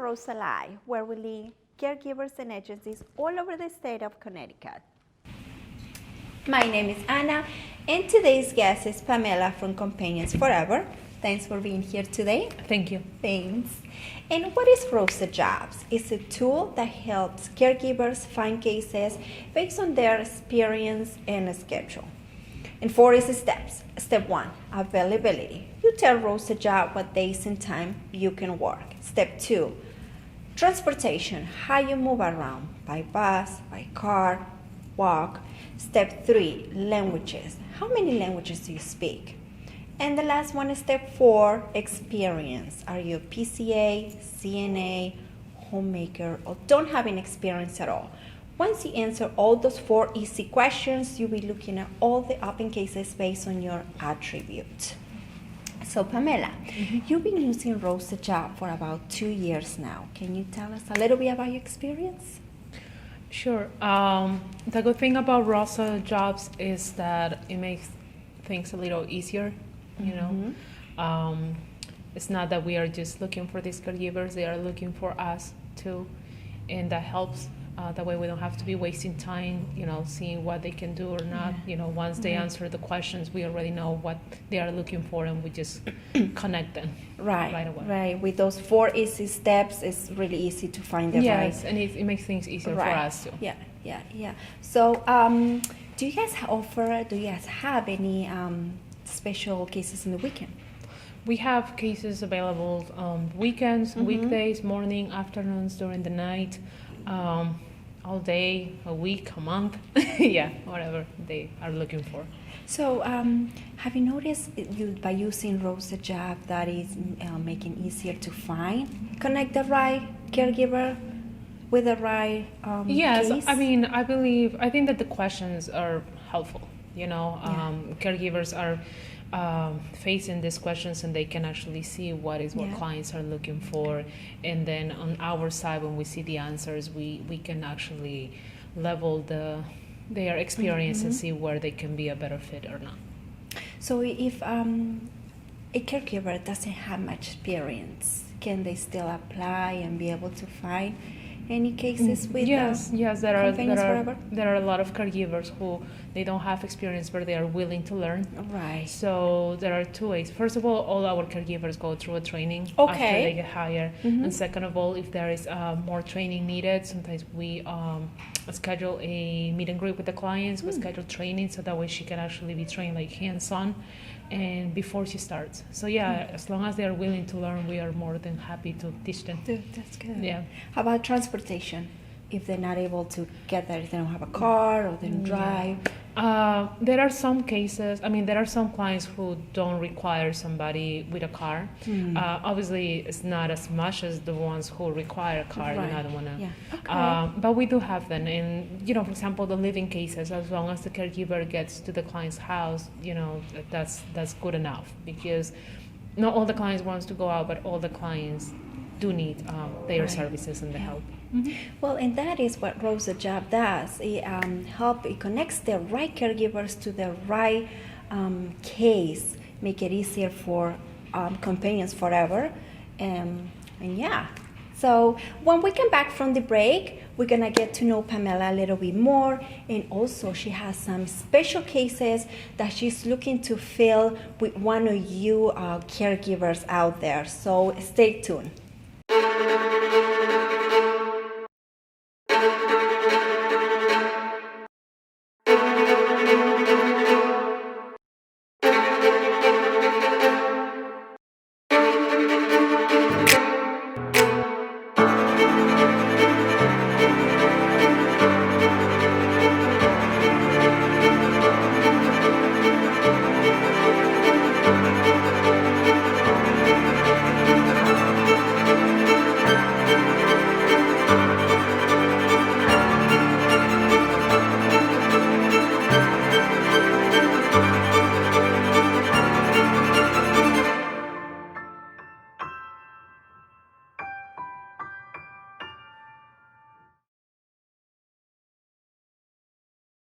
Rosa Live, where we lead caregivers and agencies all over the state of Connecticut. My name is Anna, and today's guest is Pamela from Companions Forever. Thanks for being here today. Thank you. Thanks. And what is Rosa Jobs? It's a tool that helps caregivers find cases based on their experience and schedule. And 4 is steps. Step 1, availability. You tell Rosa Job what days and time you can work. Step 2, transportation, how you move around, by bus, by car, walk. Step 3, languages. How many languages do you speak? And the last one is step 4, experience. Are you a PCA, CNA, homemaker, or don't have any experience at all? Once you answer all those 4 easy questions, you'll be looking at all the open cases based on your attribute. So Pamela, you've been using Rosa Job for about 2 years now. Can you tell us a little bit about your experience? Sure. The good thing about Rosa Jobs is that it makes things a little easier, you know. It's not that we are just looking for these caregivers, they are looking for us too, and that helps. That way we don't have to be wasting time, you know, seeing what they can do or not. You know, once they answer the questions, we already know what they are looking for, and we just connect them right away. Right. With those 4 easy steps, it's really easy to find the right. Yes, and it makes things easier for us too. Yeah. So, do you guys have any special cases in the weekend? We have cases available on weekends, weekdays, morning, afternoons, during the night. All day, a week, a month, yeah, whatever they are looking for. So, have you noticed by using Rosa Job that is making easier to connect the right caregiver with the right yes, case? I think that the questions are helpful. You know, caregivers are facing these questions, and they can actually see what clients are looking for, and then on our side, when we see the answers, we can actually level their experience and see where they can be a better fit or not. So if a caregiver doesn't have much experience, can they still apply and be able to find any cases with yes, there are a lot of caregivers who they don't have experience, but they are willing to learn. Right. So there are 2 ways. First of all our caregivers go through a training after they get hired. And second of all, if there is more training needed, sometimes we schedule a meet and greet with the clients. We schedule training so that way she can actually be trained like hands-on and before she starts. So as long as they are willing to learn, we are more than happy to teach them. That's good. Yeah. How about transportation? If they're not able to get there, if they don't have a car or they don't drive? There are some cases, there are some clients who don't require somebody with a car. Obviously, it's not as much as the ones who require a car. Right. You know, don't want to. Yeah. Okay. But we do have them. And, you know, for example, the living cases, as long as the caregiver gets to the client's house, you know, that's good enough. Because not all the clients wants to go out, but all the clients do need their services and the help. Well, and that is what Rosa Job does. It connects the right caregivers to the right case, make it easier for Companions Forever. So when we come back from the break, we're gonna get to know Pamela a little bit more, and also she has some special cases that she's looking to fill with one of you caregivers out there. So stay tuned.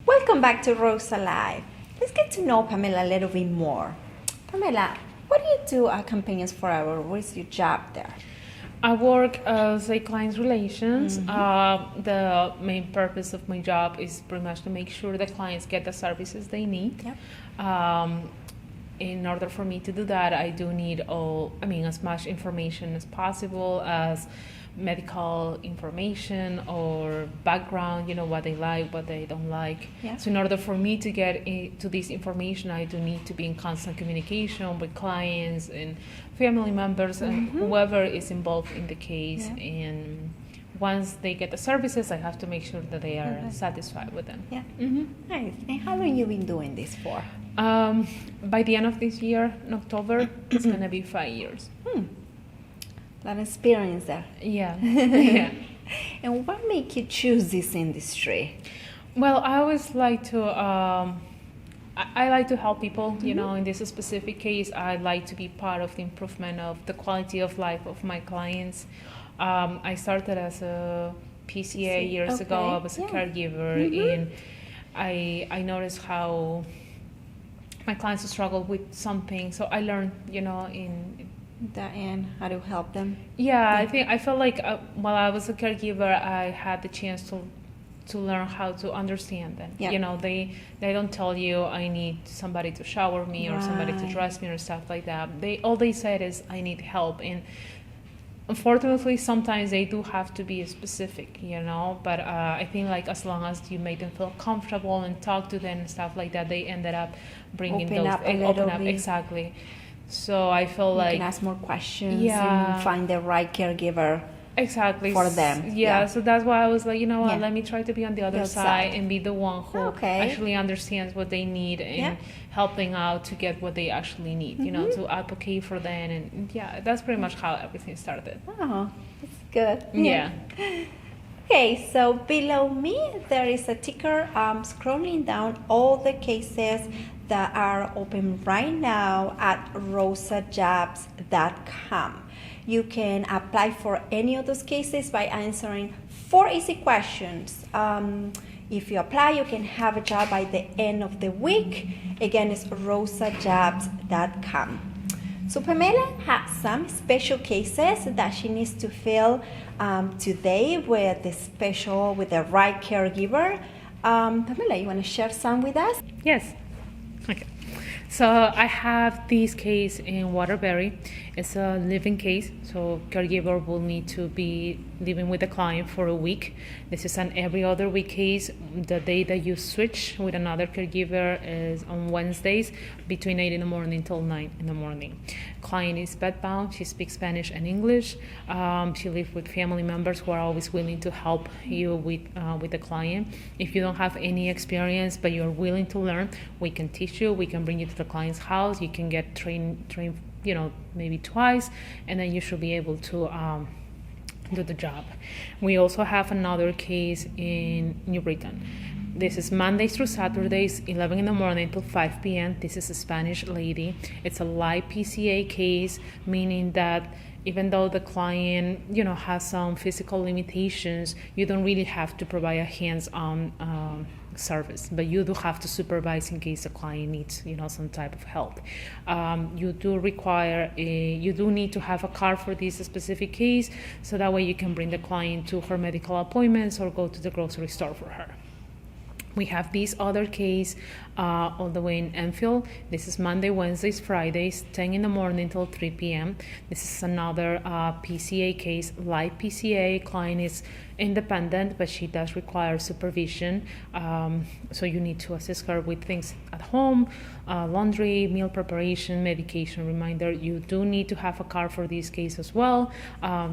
Welcome back to Rosa Live. Let's get to know Pamela a little bit more. Pamela, what do you do at Companions Forever? What is your job there? I work as a client relations. The main purpose of my job is pretty much to make sure the clients get the services they need. Yep. In order for me to do that, I do need as much information as possible, as medical information or background, what they like, what they don't like. Yeah. So in order for me to get to this information, I do need to be in constant communication with clients and family members and whoever is involved in the case. Yeah. And once they get the services, I have to make sure that they are satisfied with them. Yeah. Nice. And how long you been doing this for? By the end of this year, in October, it's going to be 5 years. A lot of experience there. Yeah. Yeah. And what made you choose this industry? Well, I always like to, I like to help people, in this specific case. I like to be part of the improvement of the quality of life of my clients. I started as a PCA years ago. I was a caregiver, and I noticed how my clients struggle with something. So I learned, in That and how to help them. Yeah, I felt like while I was a caregiver, I had the chance to learn how to understand them. Yeah. They don't tell you I need somebody to shower me or somebody to dress me or stuff like that. All they said is I need help, and unfortunately sometimes they do have to be specific, but I think like as long as you make them feel comfortable and talk to them and stuff like that, they ended up bringing open up exactly. So I feel like you can ask more questions and find the right caregiver exactly for them. Yeah, so that's why I was like, let me try to be on the other side and be the one who actually understands what they need and helping out to get what they actually need, to advocate for them. And that's pretty much how everything started. Oh, that's good. Yeah. Okay, so below me there is a ticker scrolling down all the cases that are open right now at rosajobs.com. You can apply for any of those cases by answering 4 easy questions. If you apply, you can have a job by the end of the week. Again, it's rosajobs.com. So Pamela has some special cases that she needs to fill today with the right caregiver. Pamela, you want to share some with us? Yes. Okay. So I have this case in Waterbury. It's a living case, so caregiver will need to be living with the client for a week. This is an every other week case. The day that you switch with another caregiver is on Wednesdays between 8 in the morning till 9 in the morning. Client is bedbound. She speaks Spanish and English. She lives with family members who are always willing to help you with the client. If you don't have any experience but you're willing to learn, we can teach you. We can bring you to the client's house. You can get trained maybe twice, and then you should be able to do the job. We also have another case in New Britain. This is Mondays through Saturdays, 11 in the morning till 5 p.m. This is a Spanish lady. It's a light PCA case, meaning that even though the client, has some physical limitations, you don't really have to provide a hands-on service, but you do have to supervise in case the client needs, some type of help. You do need to have a car for this specific case, so that way you can bring the client to her medical appointments or go to the grocery store for her. We have this other case all the way in Enfield. This is Monday, Wednesdays, Fridays, 10 in the morning till 3 p.m. This is another PCA case, light PCA. Client is independent, but she does require supervision. So you need to assist her with things at home, laundry, meal preparation, medication. Reminder, you do need to have a car for this case as well,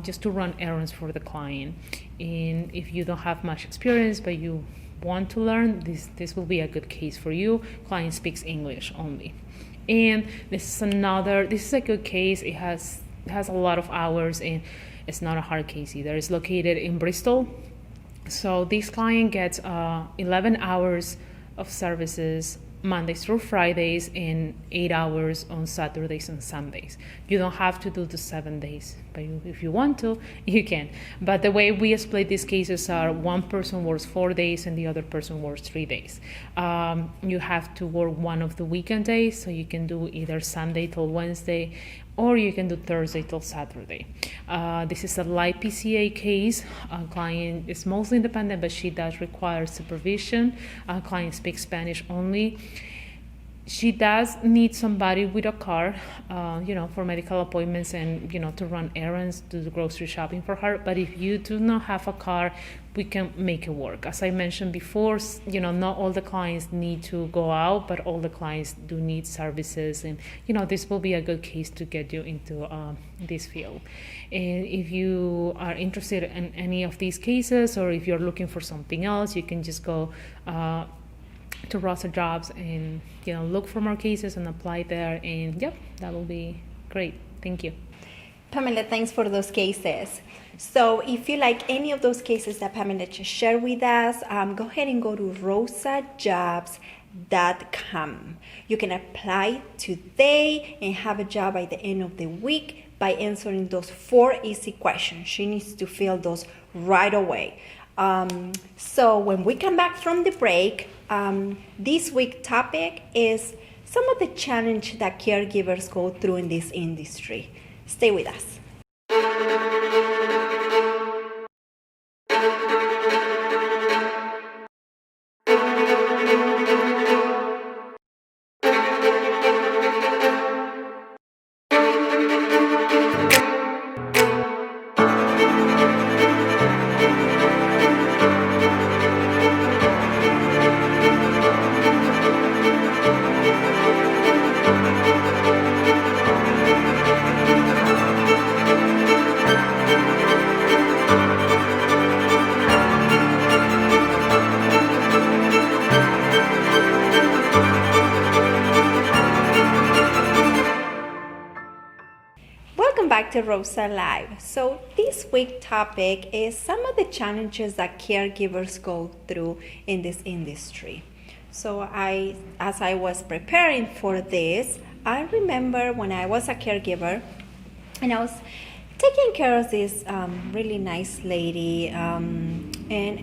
just to run errands for the client. And if you don't have much experience, but you want to learn, this will be a good case for you. Client speaks English only. And this is a good case. It has a lot of hours, and it's not a hard case either. It's located in Bristol. So this client gets 11 hours of services Mondays through Fridays and 8 hours on Saturdays and Sundays. You don't have to do the 7 days, but if you want to, you can. But the way we split these cases are one person works 4 days and the other person works 3 days. You have to work one of the weekend days, so you can do either Sunday till Wednesday or you can do Thursday till Saturday. This is a light PCA case. Client is mostly independent, but she does require supervision. Client speaks Spanish only. She does need somebody with a car, for medical appointments and, to run errands, do the grocery shopping for her. But if you do not have a car, we can make it work. As I mentioned before, not all the clients need to go out, but all the clients do need services. And, this will be a good case to get you into this field. And if you are interested in any of these cases, or if you're looking for something else, you can just go to Rosa Jobs and look for more cases and apply there, and that will be great. Thank you. Pamela, thanks for those cases. So if you like any of those cases that Pamela just shared with us, go ahead and go to rosajobs.com. You can apply today and have a job by the end of the week by answering those 4 easy questions. She needs to fill those right away. So when we come back from the break, this week's topic is some of the challenges that caregivers go through in this industry. Stay with us. Back to Rosa Live. So this week's topic is some of the challenges that caregivers go through in this industry. So as I was preparing for this, I remember when I was a caregiver and I was taking care of this really nice lady, and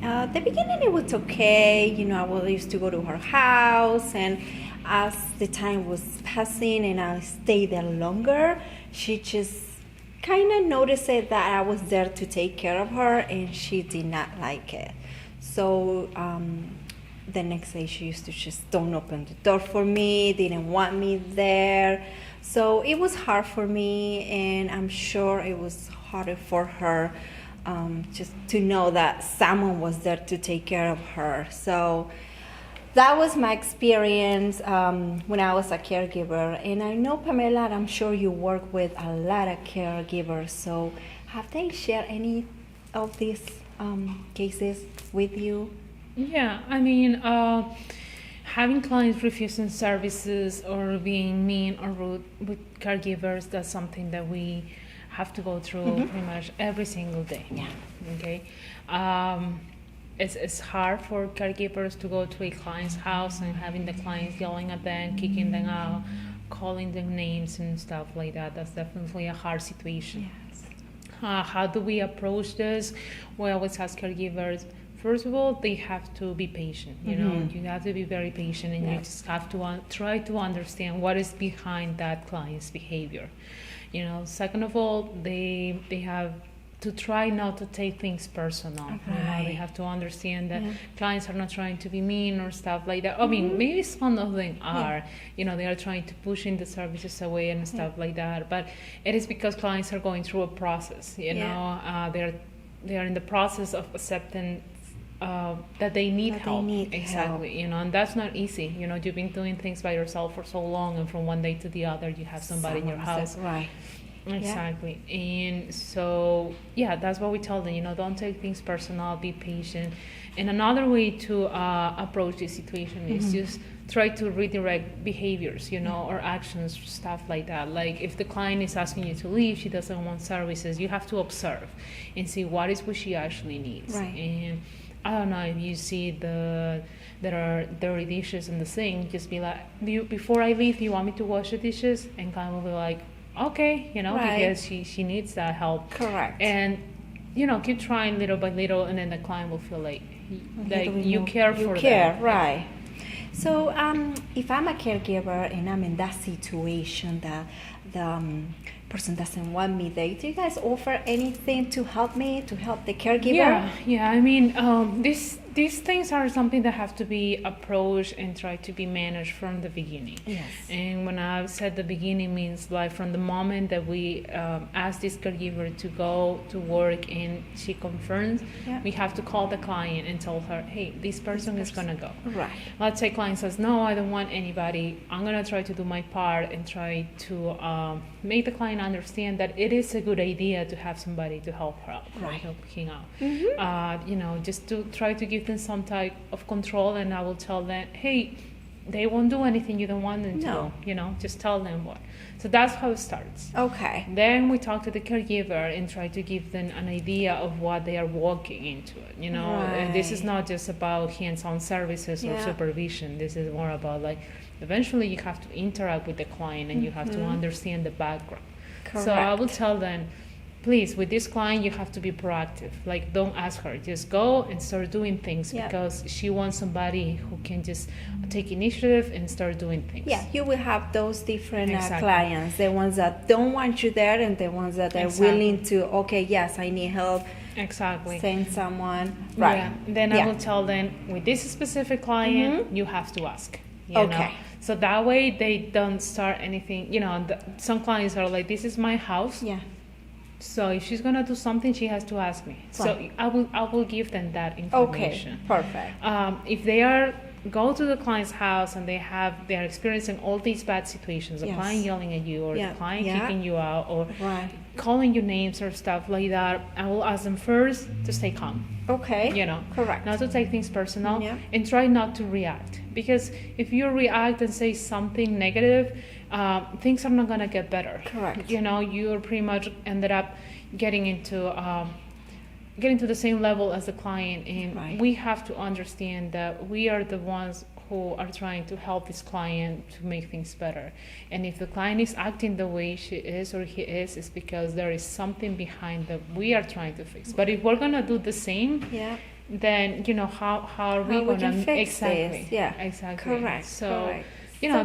at the beginning it was okay. I used to go to her house, and as the time was passing and I stayed there longer, she just kind of noticed that I was there to take care of her, and she did not like it. So the next day she used to just don't open the door for me, didn't want me there. So it was hard for me, and I'm sure it was harder for her just to know that someone was there to take care of her. So that was my experience when I was a caregiver. And I know, Pamela, I'm sure you work with a lot of caregivers. So have they shared any of these cases with you? Yeah, I mean, having clients refusing services or being mean or rude with caregivers, that's something that we have to go through pretty much every single day. Yeah. Okay. It's hard for caregivers to go to a client's house and having the clients yelling at them, kicking them out, calling them names and stuff like that. That's definitely a hard situation. Yes. How do we approach this? We always ask caregivers, first of all, they have to be patient. You have to be very patient, and you just have to try to understand what is behind that client's behavior. Second of all, they have to try not to take things personal. Right. They have to understand that clients are not trying to be mean or stuff like that. I mean, maybe some of them are, they are trying to push in the services away and stuff like that. But it is because clients are going through a process, they are in the process of accepting that they need help. Exactly. And that's not easy. You've been doing things by yourself for so long, and from one day to the other, you have somebody in your house. Right. Exactly. And so, that's what we tell them, don't take things personal, be patient. And another way to approach this situation is just try to redirect behaviors, or actions, stuff like that. Like if the client is asking you to leave, she doesn't want services, you have to observe and see what she actually needs. Right. And I don't know, if you see there are dirty dishes in the sink, just be like, before I leave, do you want me to wash the dishes? And client will be like, okay, right. Because she needs that help. Correct. And keep trying little by little, and then the client will feel like you care for them. Right. So if I'm a caregiver and I'm in that situation that the person doesn't want me there. Do you guys offer anything to help me, to help the caregiver? Yeah. I mean, these things are something that have to be approached and try to be managed from the beginning. Yes. And when I said the beginning means like from the moment that we ask this caregiver to go to work and she confirms, we have to call the client and tell her, hey, this person is gonna go. Right. Let's say client says, no, I don't want anybody. I'm gonna try to do my part and try to make the client understand that it is a good idea to have somebody to help her out, or help him out. Just to try to give them some type of control, and I will tell them, hey, they won't do anything you don't want them to. Just tell them what. So that's how it starts. Okay. Then we talk to the caregiver and try to give them an idea of what they are walking into. And this is not just about hands-on services or supervision. This is more about like, eventually you have to interact with the client and you have to understand the background. Correct. So I will tell them, please, with this client, you have to be proactive. Like, don't ask her. Just go and start doing things because she wants somebody who can just take initiative and start doing things. Yeah, you will have those different clients, the ones that don't want you there and the ones that are willing to, okay, yes, I need help. Exactly. Send someone. Right. Yeah. Then I will tell them, with this specific client, you have to ask. You know? So that way they don't start anything. Some clients are like, this is my house. Yeah. So if she's gonna do something, she has to ask me. So I will give them that information. Okay, perfect. If they go to the client's house and they're experiencing all these bad situations, the client yelling at you or the client kicking you out or calling you names or stuff like that, I will ask them first to stay calm. Okay. Correct. Not to take things personal and try not to react. Because if you react and say something negative, things are not going to get better. Correct. You're pretty much ended up getting into the same level as the client. And we have to understand that we are the ones who are trying to help this client to make things better. And if the client is acting the way she is or he is, it's because there is something behind that we are trying to fix. But if we're going to do the same, then how are we going to fix this? Yeah, exactly. Correct. So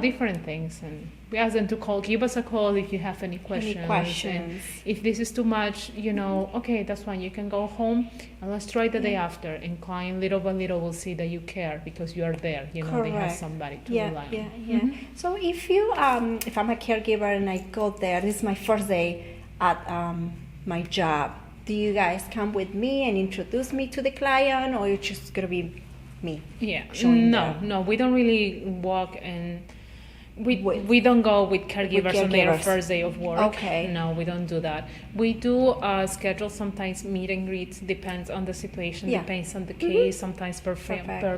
different things, and we ask them to give us a call if you have any questions. And if this is too much, okay, that's fine. You can go home and let's try the day after. And client little by little will see that you care because you are there. They have somebody to rely on. So if I'm a caregiver and I go there, this is my first day at my job. Do you guys come with me and introduce me to the client, or it's just gonna be me? Yeah. No, we don't really walk and we don't go with caregivers on their first day of work. Okay. No, we don't do that. We do schedule sometimes meet and greets. Depends on the situation. Depends on the case. Sometimes per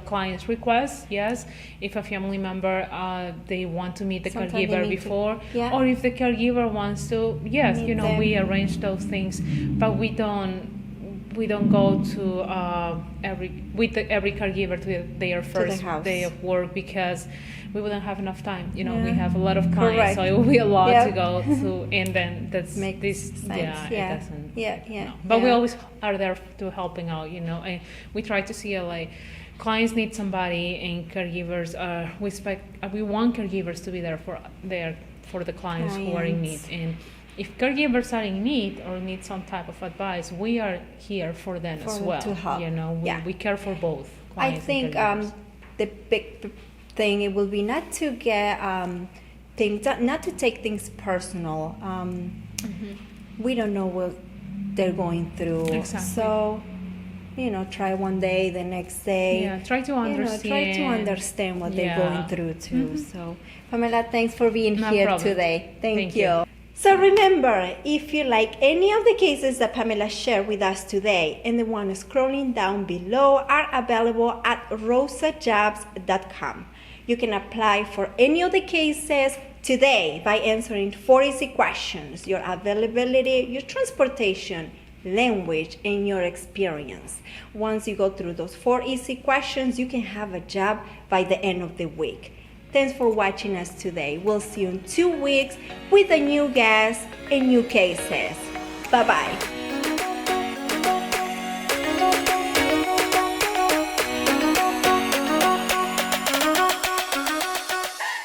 client's request. Yes. If a family member they want to meet the caregiver before, or if the caregiver wants to, yes, we arrange those things. But we don't go to every caregiver to their first day of work because we wouldn't have enough time. We have a lot of clients, so it will be a lot to go to, and then Make this. Sense. It doesn't. No. But we always are there to helping out. And we try to see like clients need somebody, and caregivers we want caregivers to be there for the clients who are in need. And if caregivers are in need or need some type of advice, we are here for them as well. To help. We care for both I clients think the big thing it will be not to get not to take things personal. We don't know what they're going through. Exactly. So try one day, the next day. Yeah, try to understand. Try to understand what they're going through too. So, Pamela, thanks for being No here problem. today. Thank you. So remember, if you like any of the cases that Pamela shared with us today, and the ones scrolling down below are available at rosajobs.com. You can apply for any of the cases today by answering 4 easy questions: your availability, your transportation, language, and your experience. Once you go through those 4 easy questions, you can have a job by the end of the week. Thanks for watching us today. We'll see you in 2 weeks with a new guest and new cases. Bye-bye.